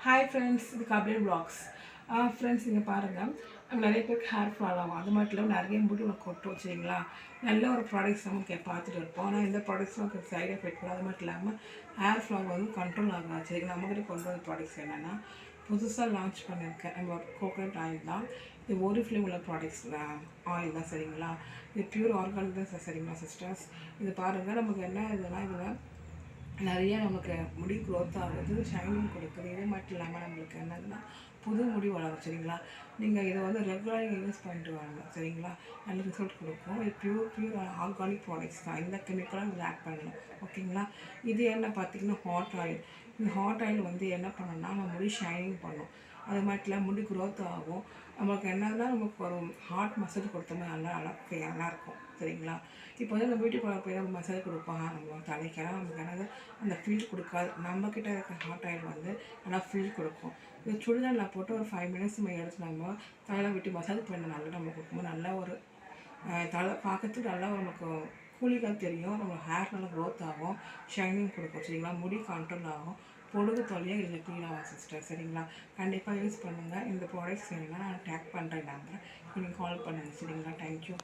Hi friends, இது Kapil vlogs. Friends, இங்கே பாருங்கள், நிறைய பேருக்கு ஹேர் ஃபால் ஆகும். அது மட்டும் இல்லாமல் நிறைய முடி கொட்டும் வச்சுங்களா. நல்ல ஒரு ப்ராடக்ட்ஸ் நமக்கு பார்த்துட்டு இருப்போம். ஆனால் இந்த ப்ராடக்ட்ஸ் நமக்கு சைட் எஃபெக்ட் வரும். அது மட்டும் இல்லாமல் ஹேர் ஃபால் வந்து கண்ட்ரோல் ஆகும். சரிங்களா. நம்மகிட்ட கொண்டு வர ப்ராடக்ட்ஸ் என்னென்னா, புதுசாக லான்ச் பண்ணியிருக்கேன் நம்ம கோகோனட் ஆயில் தான். இது ஒரு ஃபிலிம் உள்ள ப்ராடக்ட்ஸ் ஆயில் தான். சரிங்களா. இது பியூர் ஆர்கானிக் தான் சரிங்களா சிஸ்டர்ஸ். இது பாருங்கள், நமக்கு என்ன இதுனா இதில் நிறைய நமக்கு முடி க்ரோத் ஆகுது, ஷைனிங் கொடுக்குது. இது மட்டும் இல்லாமல் நம்மளுக்கு என்னதுன்னா புது முடி வளரும். சரிங்களா. நீங்கள் இதை வந்து ரெகுலராக யூஸ் பண்ணிட்டு வாங்க. சரிங்களா. நல்ல ரிசல்ட் கொடுக்கும். இது பியூர் ஆர்கானிக் ப்ராடக்ட்ஸ் தான். இந்த கெமிக்கலாக இதில் ஆட் பண்ணணும். ஓகேங்களா. இது என்ன பார்த்தீங்கன்னா ஹாட் ஆயில். இந்த ஹாட் ஆயில் வந்து என்ன பண்ணணும்னா நம்ம முடி ஷைனிங் பண்ணும். அது மட்டும் இல்லாமல் முடி க்ரோத் ஆகும். நமக்கு என்னன்னா நமக்கு ஒரு ஹார்ட் மசாஜ் கொடுத்தோம்னா நல்லாயிருக்கும். சரிங்களா. இப்போ வந்து நம்ம வீட்டுக்கு போய் நம்ம மசாஜ் கொடுப்போம் நம்ம தலைக்கெல்லாம். நமக்கு என்னது அந்த ஃபீல் கொடுக்காது. நம்மக்கிட்ட இருக்கிற ஹாட் ஆயில் வந்து நல்லா ஃபீல் கொடுக்கும். இது சுடுதண்ணில் போட்டு ஒரு 5 மினிட்ஸ் நம்ம எடுத்து நம்ம தலையில் விட்டு மசாஜ் பண்ண நல்லா நம்ம கொடுக்கும்போது நல்ல ஒரு தலை பார்க்கறதுக்கு நல்லா நமக்கு கூலிங்காக தெரியும். நம்ம ஹேர் நல்லா க்ரோத் ஆகும், ஷைனிங் கொடுக்கும். சரிங்களா. முடி கண்ட்ரோல் ஆகும், பொழுது தொல்லையாக இதில் க்ளீன் ஆகும் சிஸ்டர். சரிங்களா. கண்டிப்பாக யூஸ் பண்ணுங்கள். இந்த ப்ராடக்ட்ஸ் வேணும்னா நான் டேக் பண்ணுறேன் நம்பர். நீங்கள் கால் பண்ணுங்கள். சரிங்களா. தேங்க்யூ.